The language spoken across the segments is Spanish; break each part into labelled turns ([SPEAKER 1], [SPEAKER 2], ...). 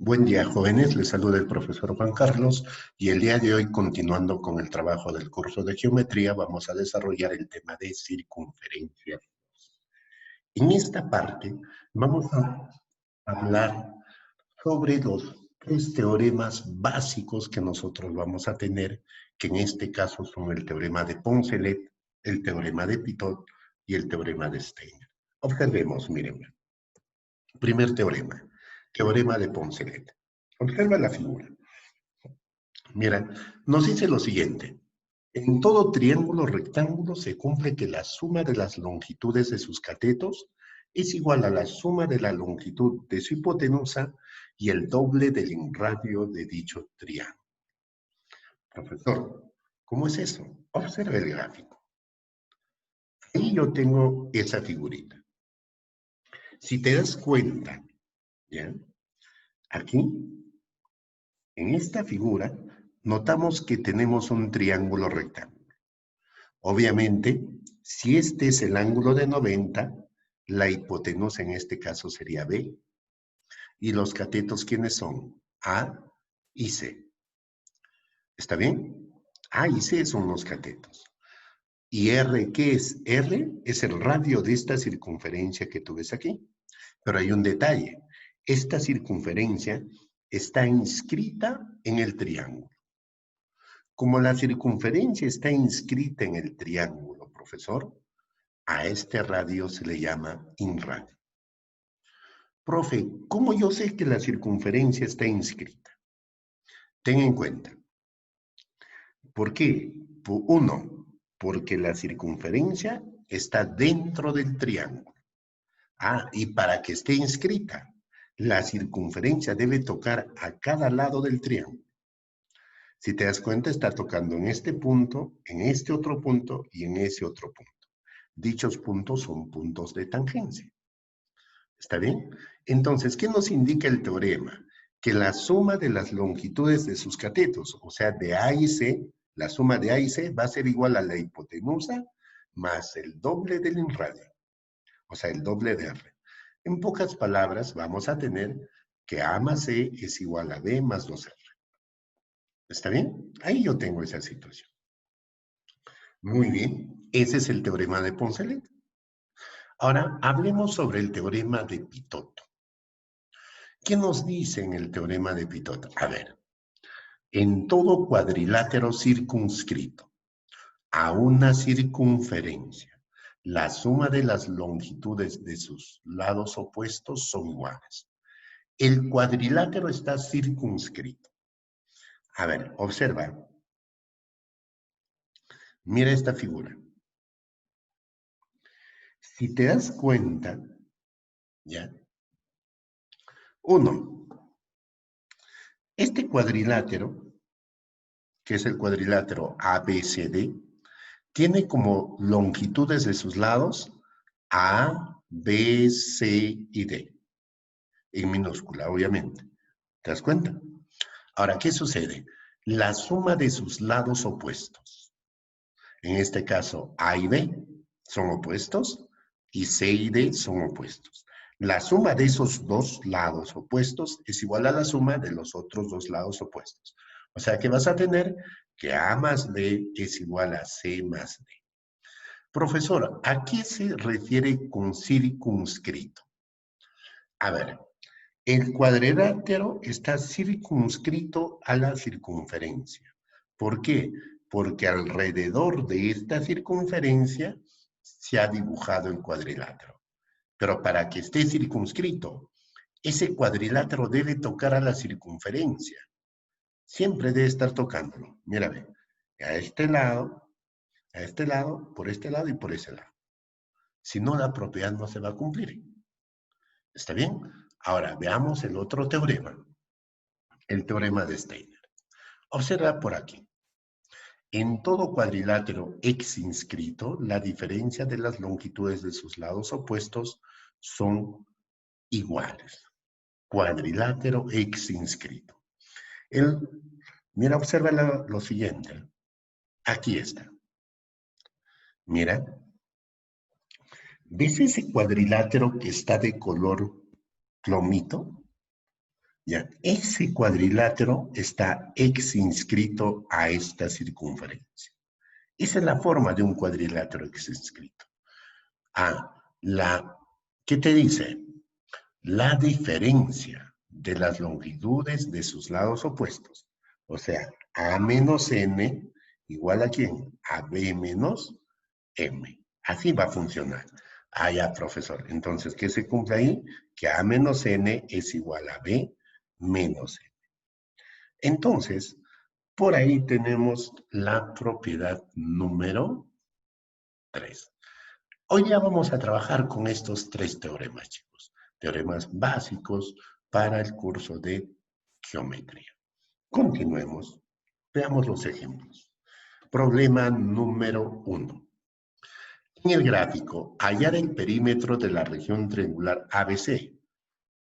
[SPEAKER 1] Buen día, jóvenes. Les saluda el profesor Juan Carlos y el día de hoy, continuando con el trabajo del curso de geometría, vamos a desarrollar el tema de circunferencia. En esta parte vamos a hablar sobre los tres teoremas básicos que nosotros vamos a tener, que en este caso son el teorema de Poncelet, el teorema de Pitot y el teorema de Steiner. Observemos, miren. Primer teorema, teorema de Poncelet. Observa la figura. Mira, nos dice lo siguiente. En todo triángulo rectángulo se cumple que la suma de las longitudes de sus catetos es igual a la suma de la longitud de su hipotenusa y el doble del radio de dicho triángulo. Profesor, ¿cómo es eso? Observe el gráfico. Ahí yo tengo esa figurita. Si te das cuenta, ¿ya? Aquí, en esta figura, notamos que tenemos un triángulo rectángulo. Obviamente, si este es el ángulo de 90, la hipotenusa en este caso sería B. ¿Y los catetos quiénes son? A y C. ¿Está bien? A y C son los catetos. ¿Y R qué es? R es el radio de esta circunferencia que tú ves aquí. Pero hay un detalle. Esta circunferencia está inscrita en el triángulo. Como la circunferencia está inscrita en el triángulo, profesor, a este radio se le llama inradio. Profe, ¿cómo yo sé que la circunferencia está inscrita? Ten en cuenta. ¿Por qué? Uno, porque la circunferencia está dentro del triángulo. Y para que esté inscrita, la circunferencia debe tocar a cada lado del triángulo. Si te das cuenta, está tocando en este punto, en este otro punto y en ese otro punto. Dichos puntos son puntos de tangencia. ¿Está bien? Entonces, ¿qué nos indica el teorema? Que la suma de las longitudes de sus catetos, o sea, de A y C, la suma de A y C va a ser igual a la hipotenusa más el doble del inradio, o sea, el doble de R. En pocas palabras, vamos a tener que A más C es igual a B más 2R. ¿Está bien? Ahí yo tengo esa situación. Muy bien, ese es el teorema de Poncelet. Ahora, hablemos sobre el teorema de Pitot. ¿Qué nos dice en el teorema de Pitot? A ver, en todo cuadrilátero circunscrito a una circunferencia, la suma de las longitudes de sus lados opuestos son iguales. El cuadrilátero está circunscrito. A ver, observa. Mira esta figura. Si te das cuenta, ¿ya? Uno, este cuadrilátero, que es el cuadrilátero ABCD, tiene como longitudes de sus lados A, B, C y D. En minúscula, obviamente. ¿Te das cuenta? Ahora, ¿qué sucede? La suma de sus lados opuestos. En este caso, A y B son opuestos y C y D son opuestos. La suma de esos dos lados opuestos es igual a la suma de los otros dos lados opuestos. O sea que vas a tener que A más B es igual a C más D. Profesor, ¿a qué se refiere con circunscrito? A ver, el cuadrilátero está circunscrito a la circunferencia. ¿Por qué? Porque alrededor de esta circunferencia se ha dibujado el cuadrilátero. Pero para que esté circunscrito, ese cuadrilátero debe tocar a la circunferencia. Siempre debe estar tocándolo. Mírame, a este lado, por este lado y por ese lado. Si no, la propiedad no se va a cumplir. ¿Está bien? Ahora, veamos el otro teorema. El teorema de Steiner. Observa por aquí. En todo cuadrilátero X inscrito, la diferencia de las longitudes de sus lados opuestos son iguales. Cuadrilátero X inscrito. Mira, observa lo siguiente. Aquí está. Mira. ¿Ves ese cuadrilátero que está de color plomito? Ya, ese cuadrilátero está exinscrito a esta circunferencia. Esa es la forma de un cuadrilátero exinscrito. Ah, ¿qué te dice? La diferencia de las longitudes de sus lados opuestos. O sea, A menos N igual a ¿quién? A B menos M. Así va a funcionar. Ah, ya, profesor. Entonces, ¿qué se cumple ahí? Que A menos N es igual a B menos N. Entonces, por ahí tenemos la propiedad número 3. Hoy ya vamos a trabajar con estos 3 teoremas, chicos. Teoremas básicos para el curso de geometría. Continuemos. Veamos los ejemplos. Problema número 1. En el gráfico, hallar el perímetro de la región triangular ABC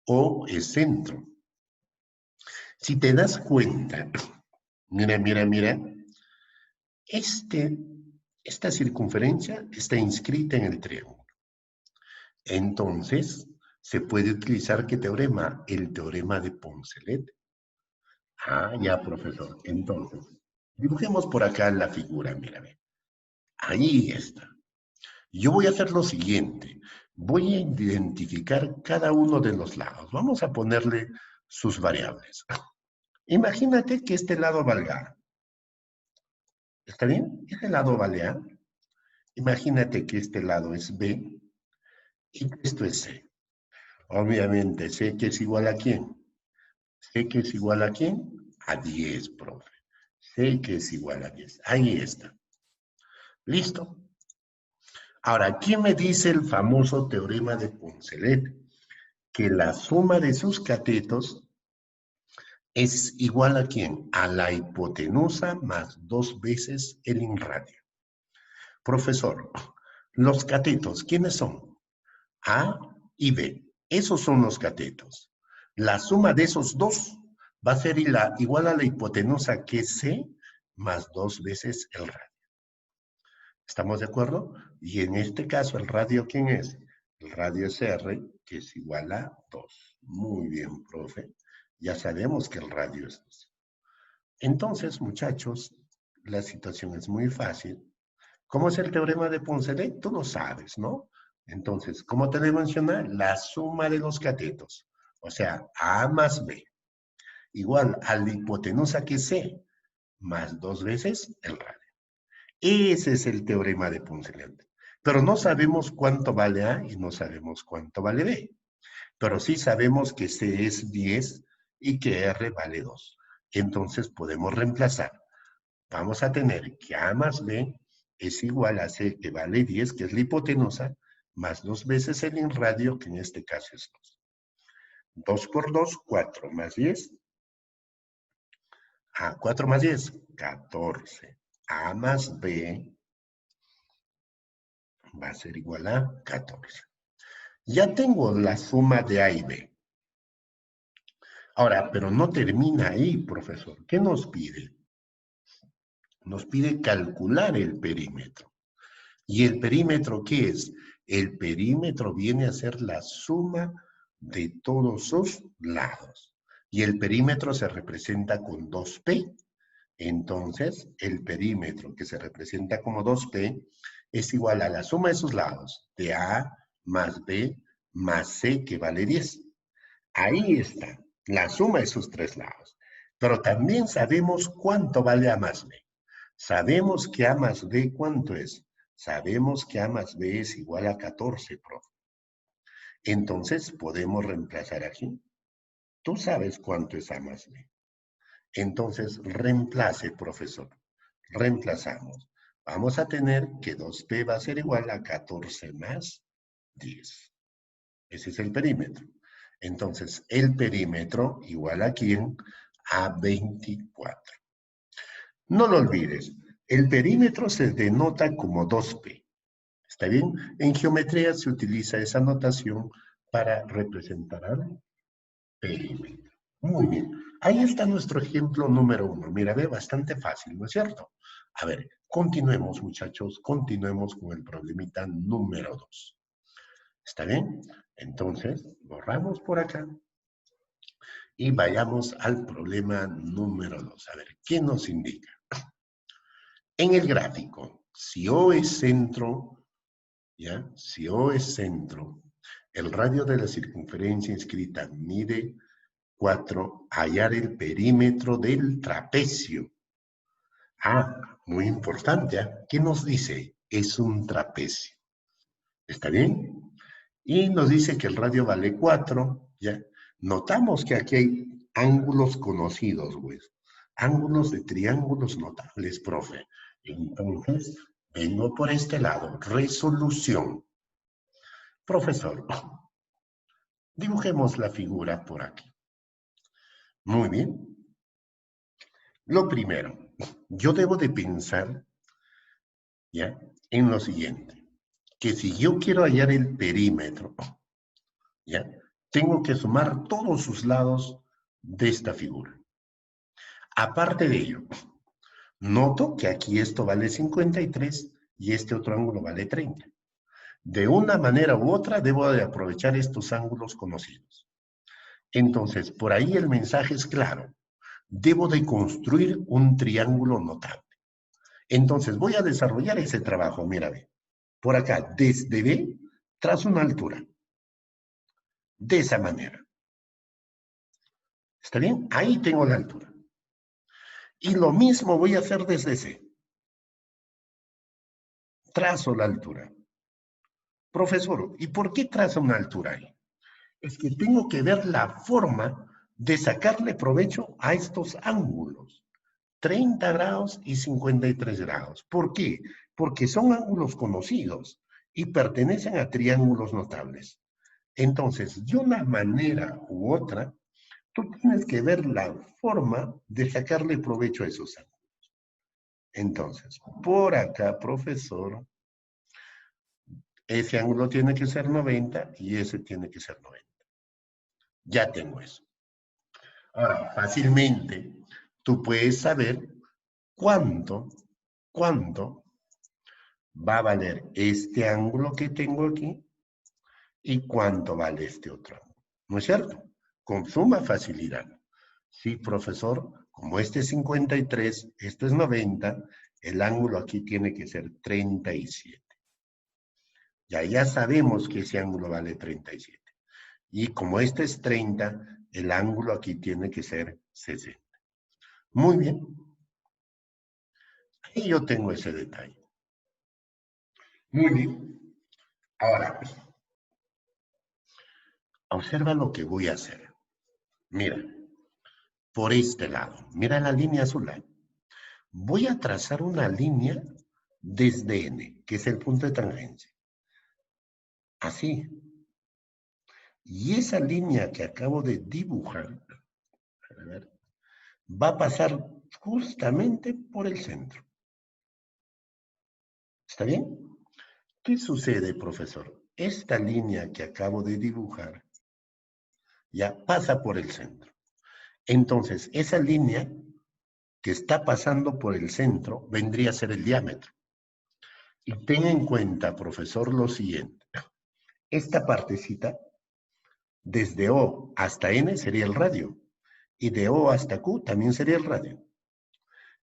[SPEAKER 1] o el centro. Si te das cuenta, mira, esta circunferencia está inscrita en el triángulo. Entonces, se puede utilizar ¿qué teorema? El teorema de Poncelet. Ah, ya, profesor. Entonces, dibujemos por acá la figura, mírame. Ahí está. Yo voy a hacer lo siguiente. Voy a identificar cada uno de los lados. Vamos a ponerle sus variables. Imagínate que este lado valga A. ¿Está bien? Este lado vale A. Imagínate que este lado es B y que esto es C. Obviamente, sé que es igual a ¿quién? Sé que es igual a ¿quién? A 10, profe. Sé que es igual a 10. Ahí está. ¿Listo? Ahora, ¿quién me dice el famoso teorema de Poncelet? Que la suma de sus catetos es igual a ¿quién? A la hipotenusa más 2 veces el inradio. Profesor, los catetos, ¿quiénes son? A y B. Esos son los catetos. La suma de esos dos va a ser igual a la hipotenusa que es C más 2 veces el radio. ¿Estamos de acuerdo? Y en este caso, ¿el radio quién es? El radio es R, que es igual a 2. Muy bien, profe. Ya sabemos que el radio es 2. Entonces, muchachos, la situación es muy fácil. ¿Cómo es el teorema de Poncelet? Tú lo sabes, ¿no? Entonces, ¿cómo te debo mencionar? La suma de los catetos. O sea, A más B. Igual a la hipotenusa que es C, más 2 veces el radio. Ese es el teorema de Poncelet. Pero no sabemos cuánto vale A y no sabemos cuánto vale B. Pero sí sabemos que C es 10 y que R vale 2. Entonces podemos reemplazar. Vamos a tener que A más B es igual a C que vale 10, que es la hipotenusa, más 2 veces el inradio, que en este caso es 2. 2 por 2, 4 más 10. 4 más 10, 14. A más B va a ser igual a 14. Ya tengo la suma de A y B. Ahora, pero no termina ahí, profesor. ¿Qué nos pide? Nos pide calcular el perímetro. ¿Y el perímetro qué es? El perímetro viene a ser la suma de todos sus lados. Y el perímetro se representa con 2P. Entonces, el perímetro que se representa como 2P es igual a la suma de sus lados, de A más B más C, que vale 10. Ahí está, la suma de sus 3 lados. Pero también sabemos cuánto vale A más B. Sabemos que A más B, ¿cuánto es? Sabemos que A más B es igual a 14, profe. Entonces, podemos reemplazar aquí. Tú sabes cuánto es A más B. Entonces, reemplace, profesor. Reemplazamos. Vamos a tener que 2P va a ser igual a 14 más 10. Ese es el perímetro. Entonces, el perímetro igual a ¿quién? A 24. No lo olvides, el perímetro se denota como 2P. ¿Está bien? En geometría se utiliza esa notación para representar al perímetro. Muy bien. Ahí está nuestro ejemplo número 1. Mira, ve, bastante fácil, ¿no es cierto? A ver, continuemos, muchachos. Continuemos con el problemita número 2. ¿Está bien? Entonces, borramos por acá. Y vayamos al problema número 2. A ver, ¿qué nos indica? En el gráfico, si O es centro, ¿ya? Si O es centro, el radio de la circunferencia inscrita mide 4, hallar el perímetro del trapecio. Ah, muy importante, ¿eh? ¿Qué nos dice? Es un trapecio. ¿Está bien? Y nos dice que el radio vale 4, ¿ya? Notamos que aquí hay ángulos conocidos, pues. Ángulos de triángulos notables, profe. Entonces, vengo por este lado. Resolución. Profesor, dibujemos la figura por aquí. Muy bien. Lo primero, yo debo de pensar, ¿ya? En lo siguiente. Que si yo quiero hallar el perímetro, ¿ya? Tengo que sumar todos sus lados de esta figura. Aparte de ello, noto que aquí esto vale 53 y este otro ángulo vale 30. De una manera u otra debo de aprovechar estos ángulos conocidos. Entonces, por ahí el mensaje es claro. Debo de construir un triángulo notable. Entonces, voy a desarrollar ese trabajo. Mira, ve. Por acá, desde B, trazo una altura. De esa manera. ¿Está bien? Ahí tengo la altura. Y lo mismo voy a hacer desde C. Trazo la altura. Profesor, ¿y por qué trazo una altura ahí? Es que tengo que ver la forma de sacarle provecho a estos ángulos. 30 grados y 53 grados. ¿Por qué? Porque son ángulos conocidos y pertenecen a triángulos notables. Entonces, de una manera u otra, tú tienes que ver la forma de sacarle provecho a esos ángulos. Entonces, por acá, profesor, ese ángulo tiene que ser 90 y ese tiene que ser 90. Ya tengo eso. Ahora, fácilmente, tú puedes saber cuánto va a valer este ángulo que tengo aquí y cuánto vale este otro ángulo. ¿No es cierto? Con suma facilidad. Sí, profesor, como este es 53, esto es 90, el ángulo aquí tiene que ser 37. Ya sabemos que ese ángulo vale 37. Y como este es 30, el ángulo aquí tiene que ser 60. Muy bien. Ahí yo tengo ese detalle. Muy bien. Ahora, observa lo que voy a hacer. Mira, por este lado, mira la línea azul. Voy a trazar una línea desde N, que es el punto de tangencia. Así. Y esa línea que acabo de dibujar, a ver, va a pasar justamente por el centro. ¿Está bien? ¿Qué sucede, profesor? Esta línea que acabo de dibujar ya pasa por el centro. Entonces, esa línea que está pasando por el centro vendría a ser el diámetro. Y ten en cuenta, profesor, lo siguiente. Esta partecita, desde O hasta N sería el radio. Y de O hasta Q también sería el radio.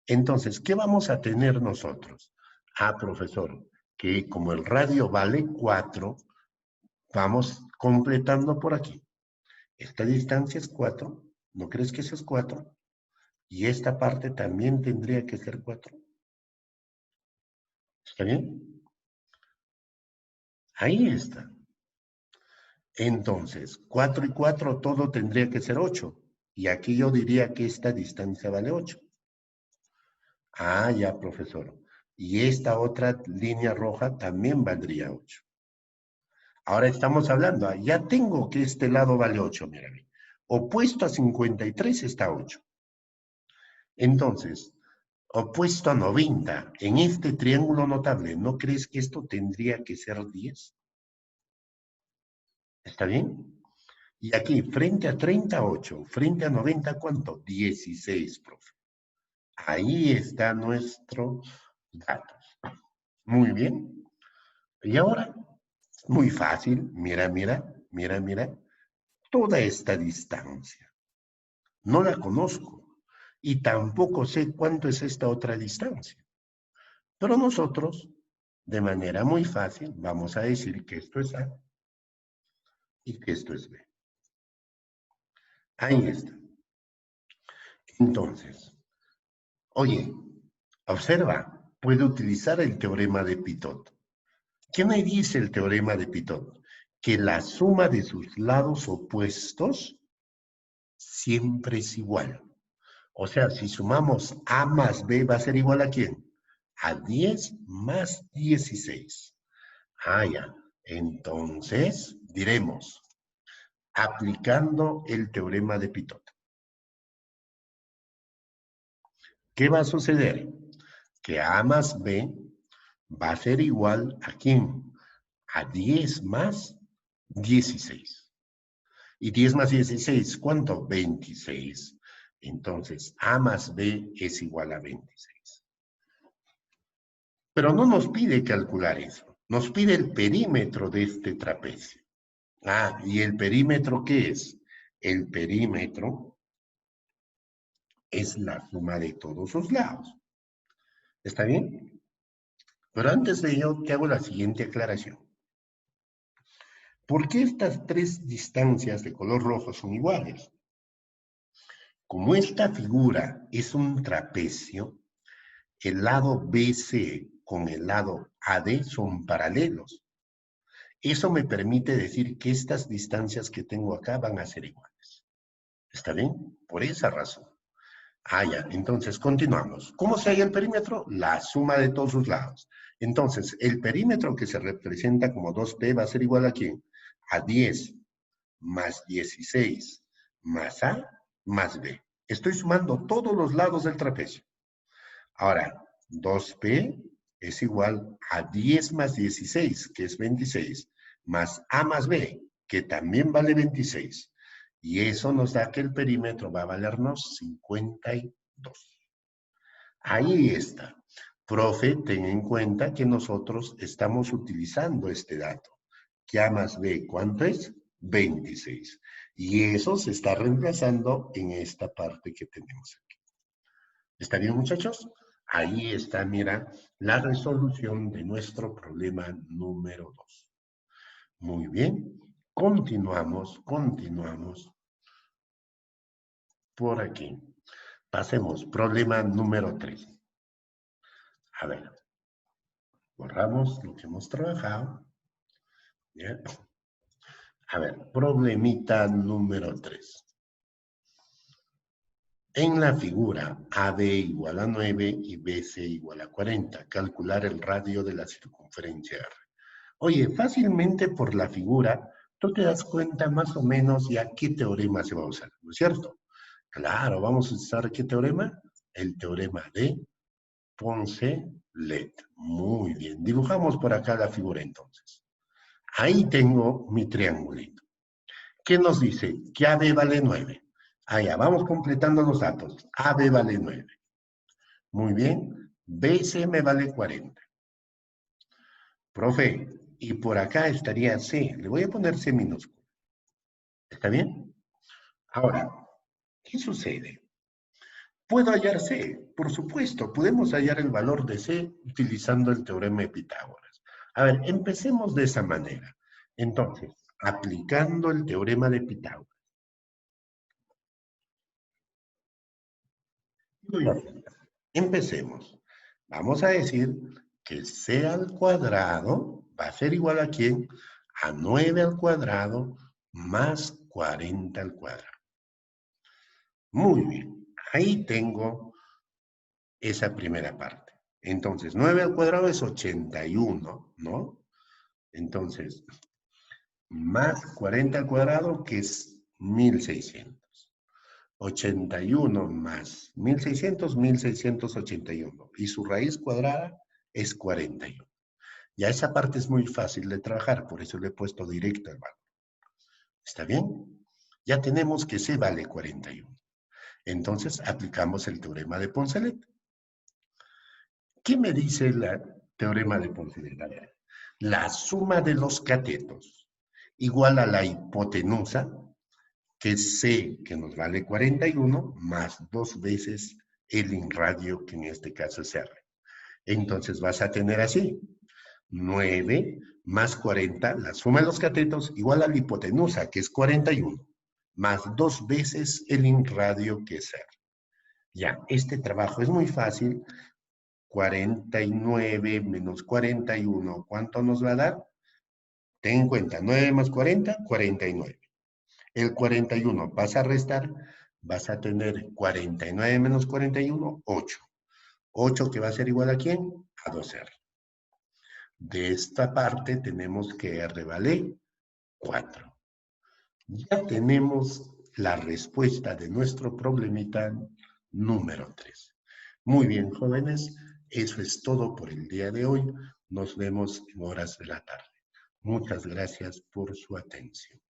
[SPEAKER 1] Entonces, ¿qué vamos a tener nosotros? Ah, profesor, que como el radio vale 4, vamos completando por aquí. Esta distancia es 4. ¿No crees que eso es 4? Y esta parte también tendría que ser 4. ¿Está bien? Ahí está. Entonces, 4 y 4 todo tendría que ser 8. Y aquí yo diría que esta distancia vale 8. Ah, ya, profesor. Y esta otra línea roja también valdría 8. Ahora estamos hablando, ya tengo que este lado vale 8, mírame. Opuesto a 53 está 8. Entonces, opuesto a 90, en este triángulo notable, ¿no crees que esto tendría que ser 10? ¿Está bien? Y aquí, frente a 38, frente a 90, ¿cuánto? 16, profe. Ahí está nuestro datos. Muy bien. Y ahora, muy fácil, mira, toda esta distancia. No la conozco. Y tampoco sé cuánto es esta otra distancia. Pero nosotros, de manera muy fácil, vamos a decir que esto es A y que esto es B. Ahí está. Entonces, oye, observa, puedo utilizar el teorema de Pitot. ¿Qué me dice el teorema de Pitot? Que la suma de sus lados opuestos siempre es igual. O sea, si sumamos A más B, ¿va a ser igual a quién? A 10 más 16. Ah, ya. Entonces, diremos, aplicando el teorema de Pitot. ¿Qué va a suceder? Que A más B va a ser igual a quién? A 10 más 16. ¿Y 10 más 16 cuánto? 26. Entonces, A más B es igual a 26. Pero no nos pide calcular eso. Nos pide el perímetro de este trapecio. Ah, ¿y el perímetro qué es? El perímetro es la suma de todos sus lados. ¿Está bien? Pero antes de ello, te hago la siguiente aclaración. ¿Por qué estas tres distancias de color rojo son iguales? Como esta figura es un trapecio, el lado BC con el lado AD son paralelos. Eso me permite decir que estas distancias que tengo acá van a ser iguales. ¿Está bien? Por esa razón. Ah, ya. Entonces, continuamos. ¿Cómo se halla el perímetro? La suma de todos sus lados. Entonces, el perímetro que se representa como 2P va a ser igual a ¿quién? A 10 más 16 más A más B. Estoy sumando todos los lados del trapecio. Ahora, 2P es igual a 10 más 16, que es 26, más A más B, que también vale 26. Y eso nos da que el perímetro va a valernos 52. Ahí está. Profe, ten en cuenta que nosotros estamos utilizando este dato. Que A más B, ¿cuánto es? 26. Y eso se está reemplazando en esta parte que tenemos aquí. ¿Está bien, muchachos? Ahí está, mira, la resolución de nuestro problema número 2. Muy bien. Continuamos por aquí. Pasemos, problema número 3. A ver, borramos lo que hemos trabajado. ¿Ya? A ver, problemita número 3. En la figura AB igual a 9 y BC igual a 40, calcular el radio de la circunferencia R. Oye, fácilmente por la figura, tú te das cuenta más o menos ya qué teorema se va a usar, ¿no es cierto? Claro, vamos a usar ¿qué teorema? El teorema de Poncelet. Muy bien, dibujamos por acá la figura entonces. Ahí tengo mi triangulito. ¿Qué nos dice? Que AB vale 9. Allá, vamos completando los datos. AB vale 9. Muy bien. BC me vale 40. Profe, y por acá estaría C. Le voy a poner C minúsculo. ¿Está bien? Ahora, ¿qué sucede? ¿Puedo hallar C? Por supuesto, podemos hallar el valor de C utilizando el teorema de Pitágoras. A ver, empecemos de esa manera. Entonces, aplicando el teorema de Pitágoras. Empecemos. Vamos a decir que C al cuadrado va a ser igual a ¿quién? A 9 al cuadrado más 40 al cuadrado. Muy bien. Ahí tengo esa primera parte. Entonces, 9 al cuadrado es 81, ¿no? Entonces, más 40 al cuadrado, que es 1600. 81 más 1600, 1681. Y su raíz cuadrada es 41. Ya esa parte es muy fácil de trabajar, por eso le he puesto directo al valor. ¿Está bien? Ya tenemos que C vale 41. Entonces, aplicamos el teorema de Poncelet. ¿Qué me dice el teorema de Poncelet? La suma de los catetos igual a la hipotenusa que C, que nos vale 41, más 2 veces el inradio, que en este caso es R. Entonces vas a tener así, 9 más 40, la suma de los catetos, igual a la hipotenusa, que es 41, más 2 veces el inradio, que es R. Ya, este trabajo es muy fácil. 49 menos 41, ¿cuánto nos va a dar? Ten en cuenta, 9 más 40, 49. El 41 vas a restar, vas a tener 49 menos 41, 8. 8 que va a ser igual a ¿quién? A 2R. De esta parte tenemos que R vale 4. Ya tenemos la respuesta de nuestro problemita número 3. Muy bien, jóvenes, eso es todo por el día de hoy. Nos vemos en horas de la tarde. Muchas gracias por su atención.